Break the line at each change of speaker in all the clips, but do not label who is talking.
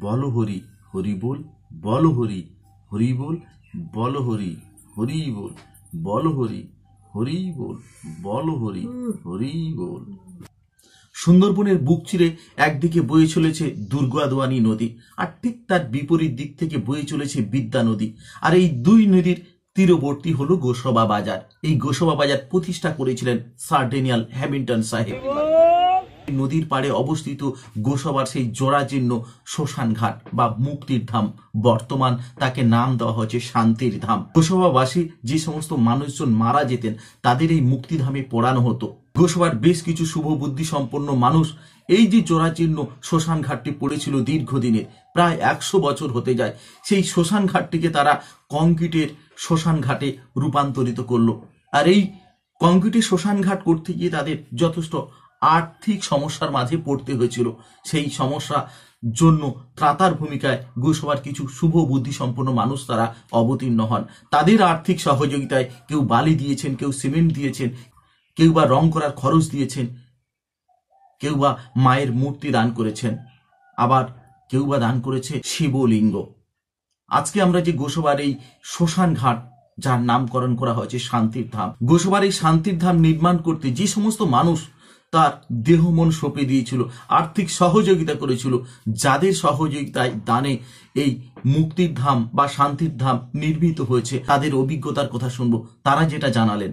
বল হরি, হরি বল, বল হরি, হরি বল, বল হরি, হরি বল, বল হরি, হরি বল, বল হরি, হরি বল। সুন্দরবনের বুক চিরে একদিকে বয়ে চলেছে দুর্গাদোয়ানি নদী, আর ঠিক তার বিপরীত দিক থেকে বয়ে চলেছে বিদ্যা নদী। আর এই দুই নদীর তীরবর্তী হলো গোসবা বাজার। এই গোসবা বাজার প্রতিষ্ঠা করেছিলেন স্যার ড্যানিয়েল হ্যামিল্টন সাহেব। নদীর পাড়ে অবস্থিত গোসবার সেই জরাজীর্ণ শ্মশান ঘাট বা মুক্তির ধাম, বর্তমান তাকে নাম দেওয়া হয়েছে শান্তির ধাম। গোসবাবাসী যে সমস্ত মানুষজন মারা যেতেন তাদের এই মুক্তিধামে পড়ানো হতো। গোসবার বেশ কিছু শুভ বুদ্ধি সম্পন্ন মানুষ এই যে জরাজীর্ণ শ্মশান ঘাটটি পড়েছিল দীর্ঘদিনের, প্রায় 100 বছর হতে যায়, সেই শ্মশান ঘাটটিকে তারা কংক্রিটের শ্মশান ঘাটে রূপান্তরিত করলো। আর এই কংক্রিটের শ্মশান ঘাট করতে গিয়ে তাদের যথেষ্ট আর্থিক সমস্যার মাঝে পড়তে হয়েছিল। সেই সমস্যা জন্য ত্রাতার ভূমিকায় গোসবার কিছু শুভ বুদ্ধি সম্পন্ন মানুষ তারা অবতীর্ণ হন। তাদের আর্থিক সহযোগিতায় কেউ বালি দিয়েছেন, কেউ সিমেন্ট দিয়েছেন, কেউ বা রং করার খরচ দিয়েছেন, কেউ বা মায়ের মূর্তি দান করেছেন, আবার কেউ বা দান করেছে শিবলিঙ্গ। আজকে আমরা যে গোসবার এই শ্মশান ঘাট, যার নামকরণ করা হয়েছে শান্তির ধাম, গোসবার এই শান্তির ধাম নির্মাণ করতে যে সমস্ত মানুষ তার দেহ মন সঁপে দিয়েছিল, আর্থিক সহযোগিতা করেছিল, যাদের সহযোগিতায় দানে এই মুক্তির ধাম বা শান্তির ধাম নির্মিত হয়েছে, তাদের অভিজ্ঞতার কথা শুনবো। তারা যেটা জানালেন,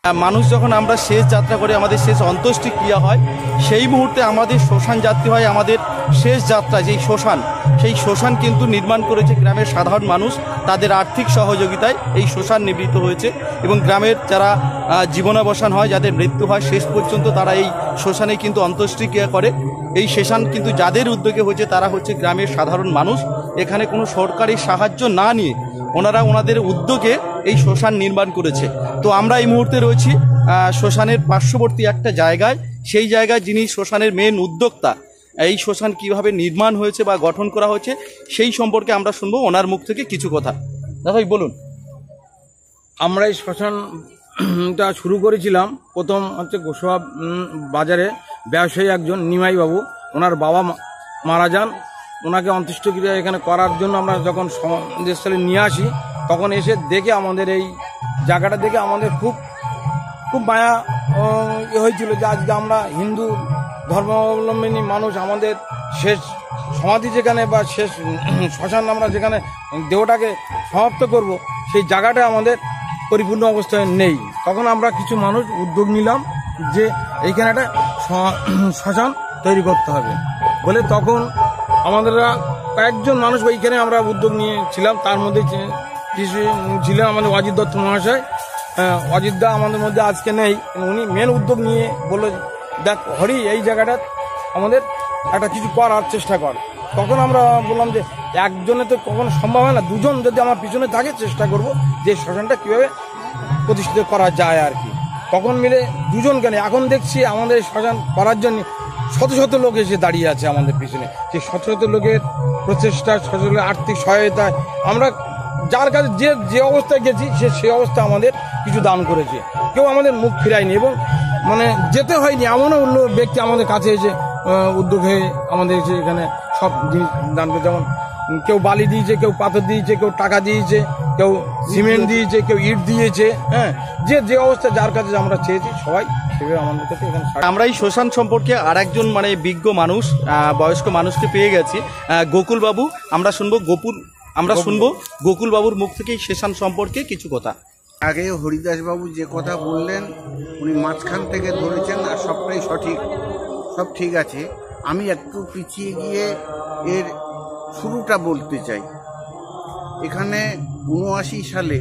মানুষ যখন আমরা শেষ যাত্রা করে আমাদের শেষ অন্ত্যেষ্টি ক্রিয়া হয়, সেই মুহূর্তে আমাদের শ্মশান যাত্রী হয়। আমাদের শেষ যাত্রা যেই শ্মশান, সেই শ্মশান কিন্তু নির্মাণ করেছে গ্রামের সাধারণ মানুষ, তাদের আর্থিক সহযোগিতায় এই শ্মশান নির্মিত হয়েছে। এবং গ্রামের যারা জীবনাবসান হয়, যাদের মৃত্যু হয়, শেষ পর্যন্ত তারা এই শ্মশানে কিন্তু অন্ত্যেষ্টি ক্রিয়া করে। এই শ্মশান কিন্তু যাদের উদ্যোগে হয়েছে তারা হচ্ছে গ্রামের সাধারণ মানুষ। এখানে কোনো সরকারি সাহায্য না নিয়ে ওনারা ওনাদের উদ্যোগে এই শ্মশান নির্মাণ করেছে। তো আমরা এই মুহূর্তে রয়েছি শ্মশানের পার্শ্ববর্তী একটা জায়গায়। সেই জায়গায় যিনি শ্মশানের মেন উদ্যোক্তা, এই শ্মশান কিভাবে নির্মাণ হয়েছে বা গঠন করা হয়েছে সেই সম্পর্কে আমরা শুনবো ওনার মুখ থেকে কিছু কথা। দাদাই বলুন।
আমরা এই শ্মশানটা শুরু করেছিলাম প্রথম হচ্ছে গোসবা বাজারে ব্যবসায়ী একজন নিমাই বাবু, ওনার বাবা মারা যান, ওনাকে অন্ত্যেষ্টিক্রিয়া এখানে করার জন্য আমরা যখন সমাজস্থলে নিয়ে আসি, তখন এসে দেখে আমাদের এই জায়গাটা দেখে আমাদের খুব খুব মায়া হয়েছিল যে আজকে আমরা হিন্দু ধর্মাবলম্বী মানুষ, আমাদের শেষ সমাধি যেখানে বা শেষ শ্মশান আমরা যেখানে দেহটাকে সমাপ্ত করব, সেই জায়গাটা আমাদের পরিপূর্ণ অবস্থায় নেই। তখন আমরা কিছু মানুষ উদ্যোগ নিলাম যে এইখানে একটা শ্মশান তৈরি করতে হবে বলে, তখন আমাদের কয়েকজন মানুষ এইখানে আমরা উদ্যোগ নিয়েছিলাম। তার মধ্যে কিছু ছিলেন আমাদের অজিত দত্ত মহাশয়। অজিত দা আমাদের মধ্যে আজকে নেই, উনি মেন উদ্যোগ নিয়ে বললো, দেখ হরি, এই জায়গাটা আমাদের একটা কিছু করার চেষ্টা কর। তখন আমরা বললাম যে একজনে তো কখনো সম্ভব হয় না, দুজন যদি আমার পিছনে থাকে চেষ্টা করব যে শ্মশানটা কীভাবে প্রতিষ্ঠিত করা যায় আর কি। তখন মিলে দুজন কেন, এখন দেখছি আমাদের শ্মশান করার জন্য শত শত লোক এসে দাঁড়িয়ে আছে আমাদের পিছনে। সেই শত শত লোকের প্রচেষ্টা, শত লোকের আর্থিক সহায়তায় আমরা যার কাছে যে অবস্থায় গেছি সেই অবস্থায় আমাদের কিছু দান করেছে। কেউ আমাদের মুখ ফিরায়নি এবং মানে যেতে হয়নি, এমনও অন্য ব্যক্তি আমাদের কাছে এসে উদ্যোগ হয়ে আমাদের এখানে সব জিনিস দান করে। যেমন কেউ বালি দিয়েছে, কেউ পাথর দিয়েছে, কেউ টাকা দিয়েছে, কেউ সিমেন্ট দিয়েছে, কেউ ইট দিয়েছে। হ্যাঁ, যে অবস্থা যার কাছে আমরা চেয়েছি সবাই সেভাবে আমাদের কাছে এখানে।
আমরা এই শ্মশান সম্পর্কে আর একজন মানে বিজ্ঞ মানুষ, বয়স্ক মানুষকে পেয়ে গেছি, গোকুল বাবু। আমরা শুনবো গোকুল বাবুর মুখ থেকে এই শ্মশান সম্পর্কে কিছু কথা।
আগে হরিদাস বাবু যে কথা বললেন, উনি মাঝখান থেকে ধরেছেন আর সবটাই সঠিক, সব ঠিক আছে। আমি একটু পিছিয়ে গিয়ে এর শুরুটা বলতে চাই। এখানে ৭৯ সালে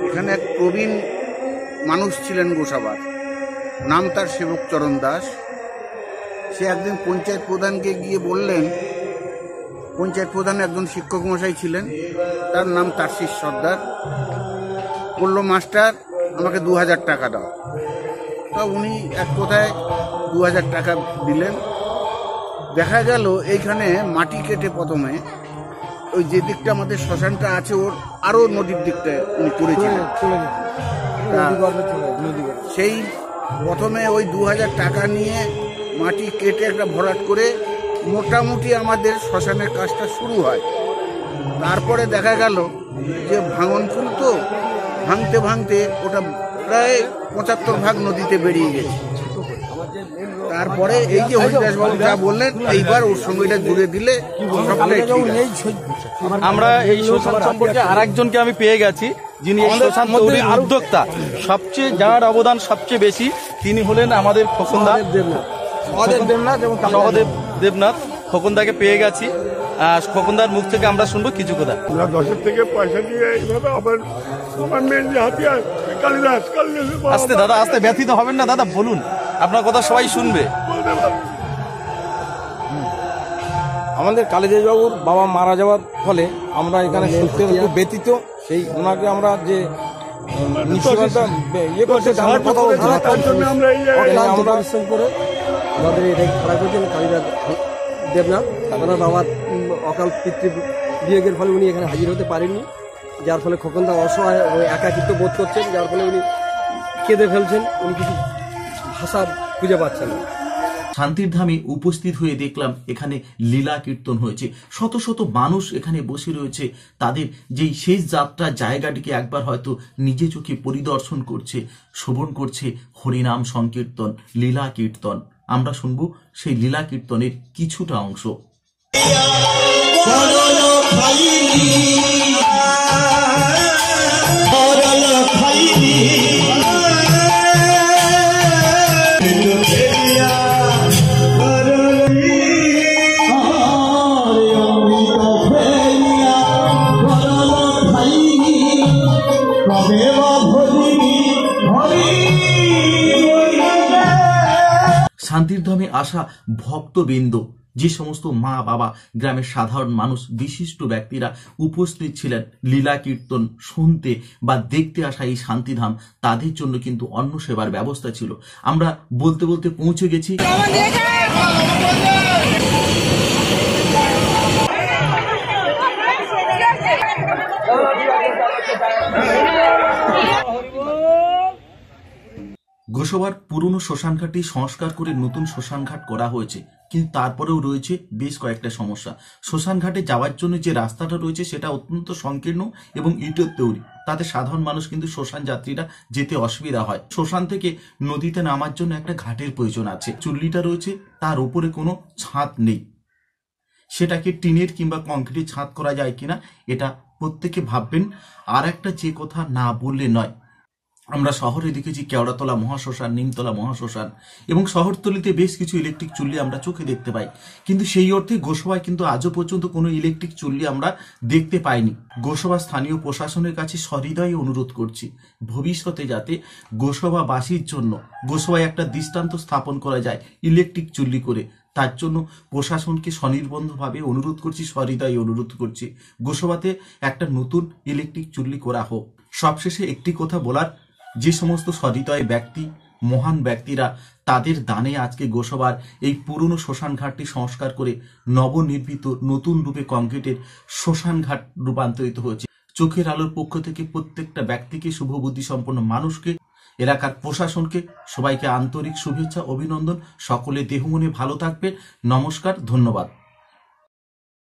এখানে এক প্রবীণ মানুষ ছিলেন গোসাবার, নাম তার সেবকচরণ দাস। সে একদিন পঞ্চায়েত প্রধানকে গিয়ে বললেন, পঞ্চায়েত প্রধান একজন শিক্ষক মশাই ছিলেন, তার নাম তারশিস সর্দার। বলল, মাস্টার আমাকে ২০০০ টাকা দাও। তা উনি এক কথায় ২০০০ টাকা দিলেন। দেখা গেল এইখানে মাটি কেটে প্রথমে ওই যে দিকটা আমাদের শ্মশানটা আছে ওর আরও নদীর দিকটা উনি করেছিলেন। সেই প্রথমে ওই ২০০০ টাকা নিয়ে মাটি কেটে একটা ভরাট করে মোটামুটি আমাদের শ্মশানের কাজটা শুরু হয়। তারপরে দেখা গেল যে ভাঙনকুল তো ভাঙতে ভাঙতে ওটা প্রায় 75 নদীতে বেরিয়ে গেছে। তারপরে এই যে হরিদাসবাবু যা বললেন, এইবার ওর সঙ্গে এটা জুড়ে দিলে সবটাই ঠিক আছে।
আমরা এই শ্মশান সম্পর্কে আরেকজনকে আমি পেয়ে গেছি, যিনি এই শ্মশান তৈরির উদ্যোক্তা, সবচেয়ে যার অবদান সবচেয়ে বেশি তিনি হলেন আমাদের খোকনদা সহদেব দেবনাথ। খোকনদাকে পেয়ে গেছি, খোকনদার মুখ থেকে আমরা শুনবো কিছু কথা।
আমরা 10 থেকে পয়সা দিয়ে এইভাবে আমার মেয়ের যে হাতিয়ার কালিদাস
আস্তে দাদা, আস্তে, ব্যথিত হবেন না দাদা, বলুন, আপনার কথা সবাই শুনবে।
আমাদের কালিদাস বাবুর বাবা মারা যাওয়ার ফলে আমরা এখানে সত্যি খুব ব্যতীত। সেই ওনাকে আমরা যে ইয়ে করছে আমরা
পরিশ্রম করে আমাদের এটাকে খারাপ করেছেন কালিদাস দেবনাথ। ওনার বাবার অকাল পিতৃ বিয়োগের ফলে উনি এখানে হাজির হতে পারেননি, যার ফলে খোকনদা অসহায় একাকিত্ব বোধ করছেন, যার ফলে উনি কেঁদে ফেলছেন, উনি কিছু ভাষা খুঁজে পাচ্ছেন না।
শান্তির ধামে উপস্থিত হয়ে দেখলাম এখানে লীলা কীর্তন হয়েছে, শত শত মানুষ এখানে বসে রয়েছে, তাদের যেই শেষ যাত্রা জায়গাটিকে একবার হয়তো নিজে চোখে পরিদর্শন করছে, শ্রবণ করছে হরিনাম সংকীর্তন, লীলা কীর্তন। আমরা শুনবো সেই লীলা কীর্তনের কিছুটা অংশ। শান্তির ধামে আসা ভক্তবৃন্দ, যে সমস্ত মা বাবা, গ্রামের সাধারণ মানুষ, বিশিষ্ট ব্যক্তিরা উপস্থিত ছিলেন লীলা কীর্তন শুনতে বা দেখতে আসা এই শান্তিধাম, তাদের জন্য কিন্তু অন্ন সেবার ব্যবস্থা ছিল। আমরা বলতে বলতে পৌঁছে গেছি গোসাবার পুরনো শ্মশানঘাটটি সংস্কার করে নতুন শ্মশানঘাট করা হয়েছে, কিন্তু তারপরেও রয়েছে বেশ কয়েকটা সমস্যা। শ্মশানঘাটে যাওয়ার জন্য যে রাস্তাটা রয়েছে সেটা অত্যন্ত সংকীর্ণ এবং ইটের তৈরি, তাতে সাধারণ মানুষ কিন্তু শ্মশান যাত্রীরা যেতে অসুবিধা হয়। শ্মশান থেকে নদীতে নামার জন্য একটা ঘাটের প্রয়োজন আছে। চুল্লিটা রয়েছে, তার উপরে কোনো ছাদ নেই, সেটাকে টিনের কিংবা কংক্রিটের ছাদ করা যায় কিনা এটা প্রত্যেকে ভাববেন। আর একটা যে কথা না বললে নয়, আমরা শহরে দেখেছি কেওড়াতলা মহাশ্মশান, নিমতলা মহাশ্মশান এবং শহরতলিতে বেশ কিছু ইলেকট্রিক চুল্লি আমরা চোখে দেখতে পাই, কিন্তু সেই অর্থে গোসাবায় কিন্তু আজও পর্যন্ত কোনো ইলেকট্রিক চুল্লি আমরা দেখতে পাইনি। গোসাবা স্থানীয় প্রশাসনের কাছে সহৃদয় অনুরোধ করছি, ভবিষ্যতে যাতে গোসাবাবাসীর জন্য গোসাবায় একটা দৃষ্টান্ত স্থাপন করা যায় ইলেকট্রিক চুল্লি করে, তার জন্য প্রশাসনকে স্বনির্বন্ধভাবে অনুরোধ করছি, সহৃদয় অনুরোধ করছি, গোসাবাতে একটা নতুন ইলেকট্রিক চুল্লি করা হোক। সবশেষে একটি কথা বলার, যে সমস্ত সহৃদয় ব্যক্তি, মহান ব্যক্তিরা, তাদের দানে আজকে গোসাবার এই পুরনো শ্মশানঘাটটি সংস্কার করে নবনির্মিত নতুন রূপে কংক্রিটের শ্মশানঘাট রূপান্তরিত হয়েছে। চোখের আলোর পক্ষ থেকে প্রত্যেকটা ব্যক্তিকে, শুভবুদ্ধি সম্পন্ন মানুষকে, এলাকার প্রশাসনকে সবাইকে আন্তরিক শুভেচ্ছা, অভিনন্দন। সকলে দেহ মনে ভালো থাকবেন। নমস্কার, ধন্যবাদ।